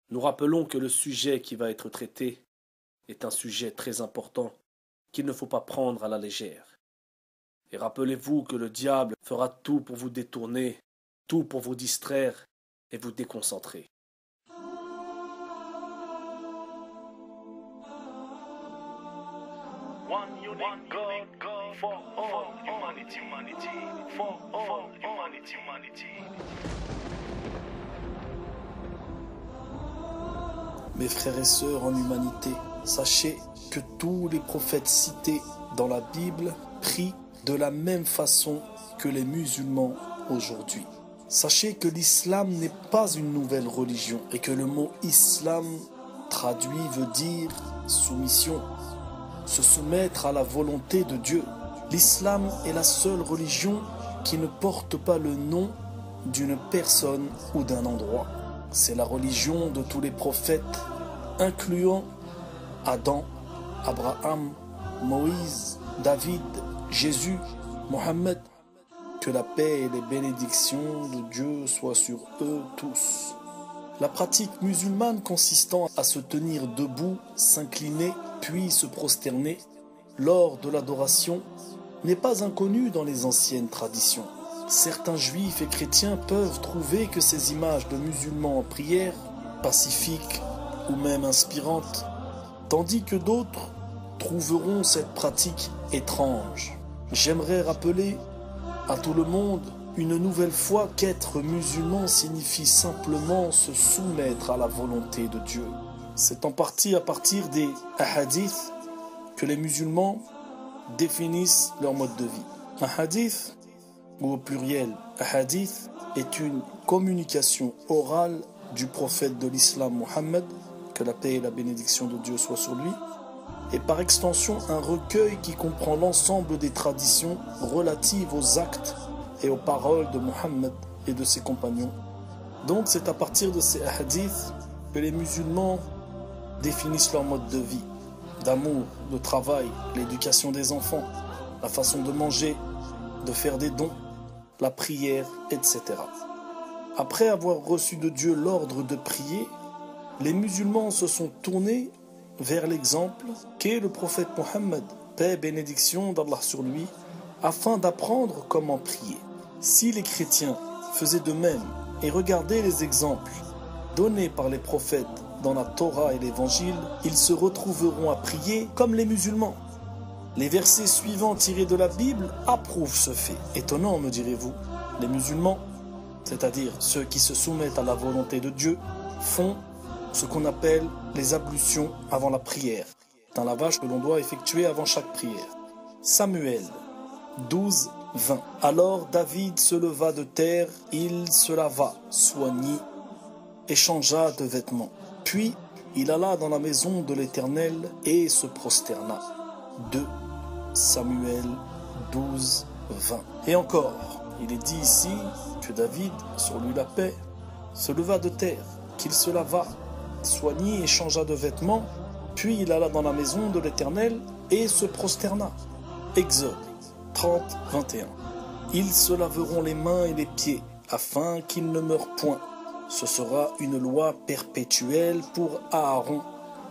Nous rappelons que le sujet qui va être traité est un sujet très important qu'il ne faut pas prendre à la légère. Et rappelez-vous que le diable fera tout pour vous détourner, tout pour vous distraire et vous déconcentrer. One unique God for all humanity, for all humanity. Mes frères et sœurs en humanité, sachez que tous les prophètes cités dans la Bible prient de la même façon que les musulmans aujourd'hui. Sachez que l'islam n'est pas une nouvelle religion et que le mot islam traduit veut dire soumission, se soumettre à la volonté de Dieu. L'islam est la seule religion qui ne porte pas le nom d'une personne ou d'un endroit. C'est la religion de tous les prophètes, incluant Adam, Abraham, Moïse, David, Jésus, Mohammed. Que la paix et les bénédictions de Dieu soient sur eux tous. La pratique musulmane consistant à se tenir debout, s'incliner, puis se prosterner lors de l'adoration n'est pas inconnue dans les anciennes traditions. Certains juifs et chrétiens peuvent trouver que ces images de musulmans en prière, pacifiques ou même inspirantes, tandis que d'autres trouveront cette pratique étrange. J'aimerais rappeler à tout le monde une nouvelle fois qu'être musulman signifie simplement se soumettre à la volonté de Dieu. C'est en partie à partir des hadiths que les musulmans définissent leur mode de vie. Un hadith, ou au pluriel hadith, est une communication orale du prophète de l'islam Mohammed, que la paix et la bénédiction de Dieu soient sur lui, et par extension un recueil qui comprend l'ensemble des traditions relatives aux actes et aux paroles de Mohammed et de ses compagnons. Donc c'est à partir de ces hadiths que les musulmans définissent leur mode de vie, d'amour, de travail, l'éducation des enfants, la façon de manger, de faire des dons, la prière, etc. Après avoir reçu de Dieu l'ordre de prier, les musulmans se sont tournés vers l'exemple qu'est le prophète Mohammed, paix et bénédiction d'Allah sur lui, afin d'apprendre comment prier. Si les chrétiens faisaient de même et regardaient les exemples donnés par les prophètes dans la Torah et l'Évangile, ils se retrouveront à prier comme les musulmans. Les versets suivants tirés de la Bible approuvent ce fait. Étonnant, me direz-vous. Les musulmans, c'est-à-dire ceux qui se soumettent à la volonté de Dieu, font ce qu'on appelle les ablutions avant la prière. C'est un lavage que l'on doit effectuer avant chaque prière. Samuel 12, 20. Alors David se leva de terre, il se lava, soignit et changea de vêtements. Puis il alla dans la maison de l'Éternel et se prosterna. 2 Samuel 12, 20. Et encore, il est dit ici que David, sur lui la paix, se leva de terre, qu'il se lava, soignit et changea de vêtements, puis il alla dans la maison de l'Éternel et se prosterna. Exode 30, 21. Ils se laveront les mains et les pieds, afin qu'ils ne meurent point. Ce sera une loi perpétuelle pour Aaron,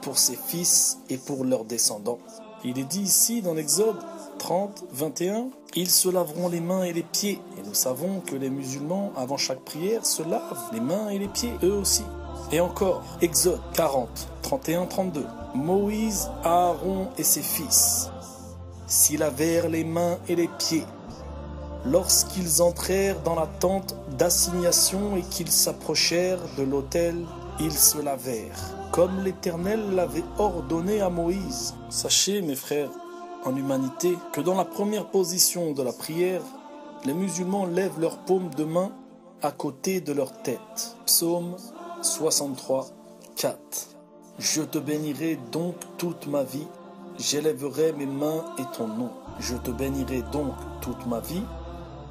pour ses fils et pour leurs descendants. Il est dit ici dans l'Exode 30, 21, ils se laveront les mains et les pieds. Et nous savons que les musulmans, avant chaque prière, se lavent les mains et les pieds, eux aussi. Et encore, Exode 40, 31, 32. Moïse, Aaron et ses fils s'y lavèrent les mains et les pieds lorsqu'ils entrèrent dans la tente d'assignation et qu'ils s'approchèrent de l'autel, ils se lavèrent, comme l'Éternel l'avait ordonné à Moïse. Sachez, mes frères, en humanité, que dans la première position de la prière, les musulmans lèvent leurs paumes de main à côté de leur tête. Psaume 63, 4. Je te bénirai donc toute ma vie, j'élèverai mes mains et ton nom. Je te bénirai donc toute ma vie,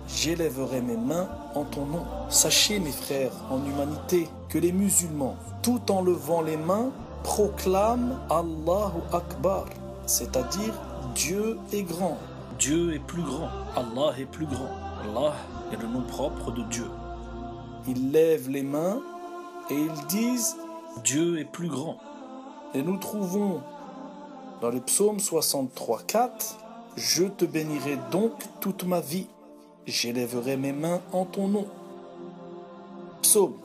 j'élèverai mes mains en ton nom. Sachez, mes frères, en humanité, que les musulmans, tout en levant les mains, proclament Allahu Akbar, c'est-à-dire Dieu est grand. Dieu est plus grand. Allah est plus grand. Allah est le nom propre de Dieu. Ils lèvent les mains et ils disent Dieu est plus grand. Et nous trouvons dans le psaume 63:4, « Je te bénirai donc toute ma vie, j'élèverai mes mains en ton nom. » Psaume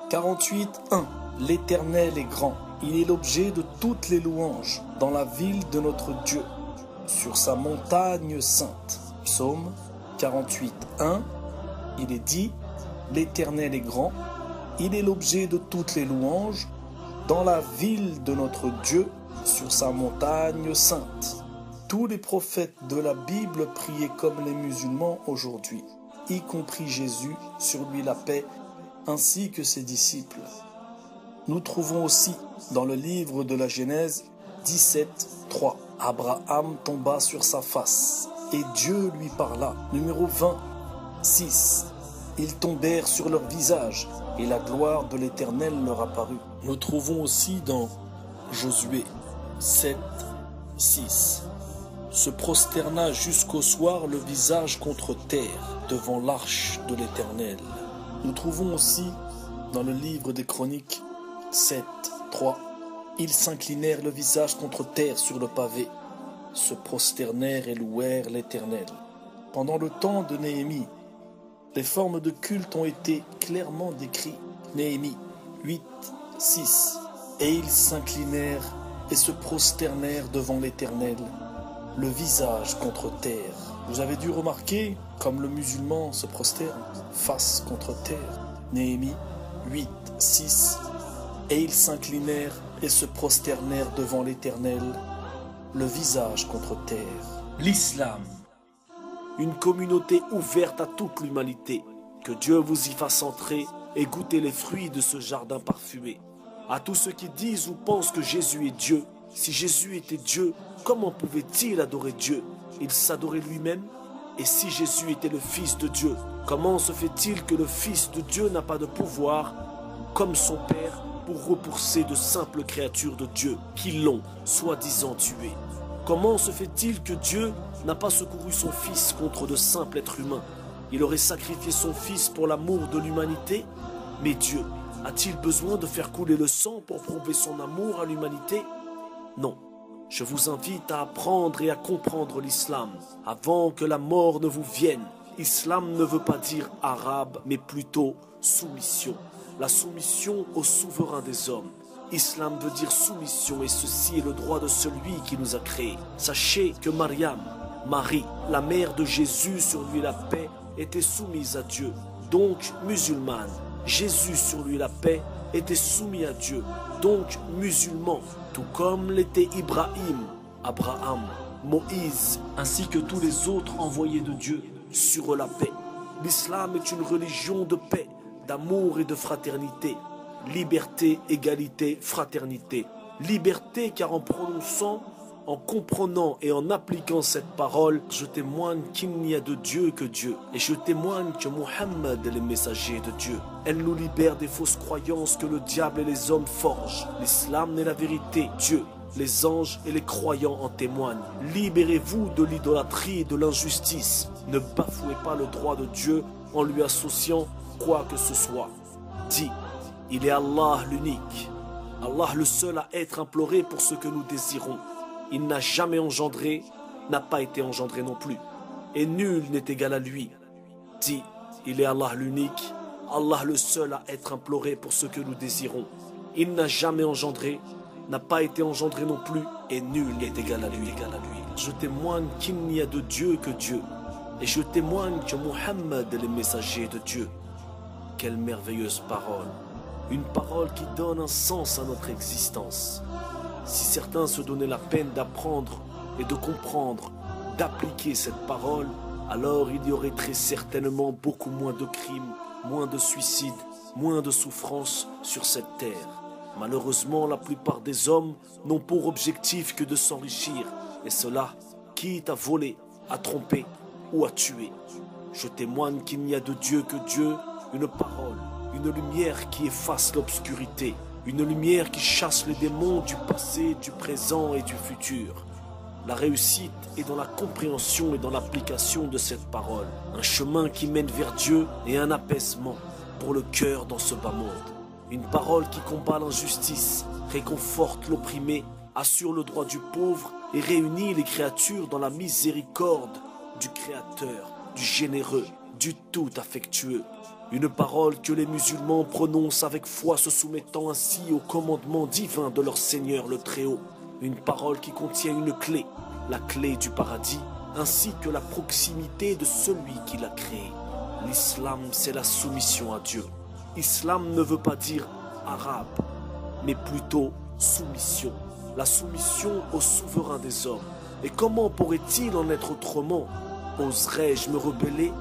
48:1, « L'Éternel est grand, il est l'objet de toutes les louanges dans la ville de notre Dieu, sur sa montagne sainte. » Psaume 48:1, il est dit, « L'Éternel est grand, il est l'objet de toutes les louanges dans la ville de notre Dieu, sur sa montagne sainte. » Tous les prophètes de la Bible priaient comme les musulmans aujourd'hui, y compris Jésus, sur lui la paix, ainsi que ses disciples. Nous trouvons aussi dans le livre de la Genèse 17:3, « Abraham tomba sur sa face, et Dieu lui parla. » Numéro 20:6, « Ils tombèrent sur leur visage, et la gloire de l'Éternel leur apparut. » Nous trouvons aussi dans Josué 7:6, « Se prosterna jusqu'au soir le visage contre terre devant l'arche de l'Éternel. » Nous trouvons aussi dans le livre des Chroniques 7:3, « Ils s'inclinèrent le visage contre terre sur le pavé, se prosternèrent et louèrent l'Éternel. » Pendant le temps de Néhémie, les formes de culte ont été clairement décrites. Néhémie 8:6, « Et ils s'inclinèrent et se prosternèrent devant l'Éternel, le visage contre terre. » Vous avez dû remarquer comme le musulman se prosterne, face contre terre. Néhémie 8:6, « Et ils s'inclinèrent et se prosternèrent devant l'Éternel, le visage contre terre. » L'islam, une communauté ouverte à toute l'humanité. Que Dieu vous y fasse entrer et goûter les fruits de ce jardin parfumé. À tous ceux qui disent ou pensent que Jésus est Dieu, si Jésus était Dieu, comment pouvait-il adorer Dieu? Il s'adorait lui-même. Et si Jésus était le Fils de Dieu, comment se fait-il que le Fils de Dieu n'a pas de pouvoir, comme son Père, pour repousser de simples créatures de Dieu qui l'ont, soi-disant, tué? Comment se fait-il que Dieu n'a pas secouru son Fils contre de simples êtres humains? Il aurait sacrifié son Fils pour l'amour de l'humanité? Mais Dieu a-t-il besoin de faire couler le sang pour prouver son amour à l'humanité? Non. Je vous invite à apprendre et à comprendre l'islam avant que la mort ne vous vienne. Islam ne veut pas dire arabe, mais plutôt soumission. La soumission au souverain des hommes. Islam veut dire soumission, et ceci est le droit de celui qui nous a créés. Sachez que Mariam, Marie, la mère de Jésus, sur lui la paix, était soumise à Dieu, donc musulmane. Jésus, sur lui la paix, était soumis à Dieu, donc musulman, tout comme l'était Ibrahim, Abraham, Moïse, ainsi que tous les autres envoyés de Dieu sur la paix. L'islam est une religion de paix, d'amour et de fraternité. Liberté, égalité, fraternité. Liberté car en prononçant, en comprenant et en appliquant cette parole, je témoigne qu'il n'y a de Dieu que Dieu. Et je témoigne que Mohammed est le messager de Dieu. Elle nous libère des fausses croyances que le diable et les hommes forgent. L'islam est la vérité. Dieu, les anges et les croyants en témoignent. Libérez-vous de l'idolâtrie et de l'injustice. Ne bafouez pas le droit de Dieu en lui associant quoi que ce soit. Dis, il est Allah l'unique. Allah le seul à être imploré pour ce que nous désirons. Il n'a jamais engendré, n'a pas été engendré non plus. Et nul n'est égal à lui. Dis, il est Allah l'unique, Allah le seul à être imploré pour ce que nous désirons. Il n'a jamais engendré, n'a pas été engendré non plus, et nul n'est égal à lui. Je témoigne qu'il n'y a de Dieu que Dieu. Et je témoigne que Mohammed est le messager de Dieu. Quelle merveilleuse parole. Une parole qui donne un sens à notre existence. Si certains se donnaient la peine d'apprendre et de comprendre, d'appliquer cette parole, alors il y aurait très certainement beaucoup moins de crimes, moins de suicides, moins de souffrances sur cette terre. Malheureusement, la plupart des hommes n'ont pour objectif que de s'enrichir, et cela, quitte à voler, à tromper ou à tuer. Je témoigne qu'il n'y a de Dieu que Dieu, une parole, une lumière qui efface l'obscurité. Une lumière qui chasse les démons du passé, du présent et du futur. La réussite est dans la compréhension et dans l'application de cette parole. Un chemin qui mène vers Dieu et un apaisement pour le cœur dans ce bas monde. Une parole qui combat l'injustice, réconforte l'opprimé, assure le droit du pauvre et réunit les créatures dans la miséricorde du Créateur, du généreux, du tout affectueux. Une parole que les musulmans prononcent avec foi, se soumettant ainsi au commandement divin de leur Seigneur le Très-Haut. Une parole qui contient une clé, la clé du paradis, ainsi que la proximité de celui qui l'a créé. L'islam, c'est la soumission à Dieu. Islam ne veut pas dire arabe, mais plutôt soumission. La soumission au souverain des hommes. Et comment pourrait-il en être autrement? Oserais-je me rebeller?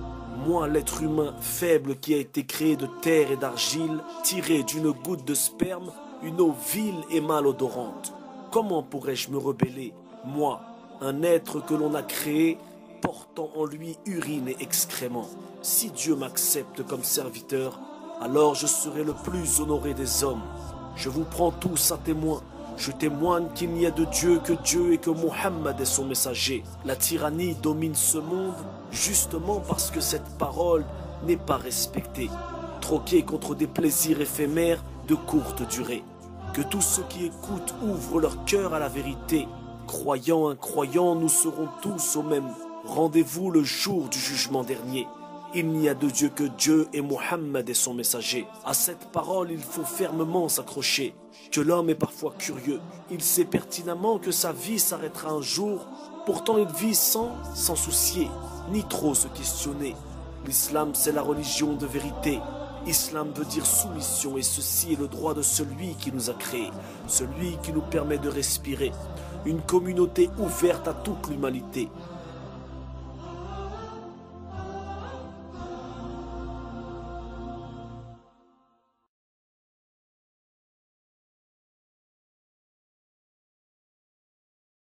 Moi, l'être humain faible qui a été créé de terre et d'argile, tiré d'une goutte de sperme, une eau vile et malodorante. Comment pourrais-je me rebeller? Moi, un être que l'on a créé, portant en lui urine et excréments. Si Dieu m'accepte comme serviteur, alors je serai le plus honoré des hommes. Je vous prends tous à témoin. Je témoigne qu'il n'y a de Dieu que Dieu et que Mohammed est son messager. La tyrannie domine ce monde justement parce que cette parole n'est pas respectée, troquée contre des plaisirs éphémères de courte durée. Que tous ceux qui écoutent ouvrent leur cœur à la vérité. Croyants, incroyants, nous serons tous au même rendez-vous le jour du jugement dernier. Il n'y a de Dieu que Dieu et Mohammed est son messager. À cette parole, il faut fermement s'accrocher. Que l'homme est parfois curieux. Il sait pertinemment que sa vie s'arrêtera un jour. Pourtant, il vit sans soucier, ni trop se questionner. L'islam, c'est la religion de vérité. Islam veut dire soumission et ceci est le droit de celui qui nous a créés, celui qui nous permet de respirer. Une communauté ouverte à toute l'humanité.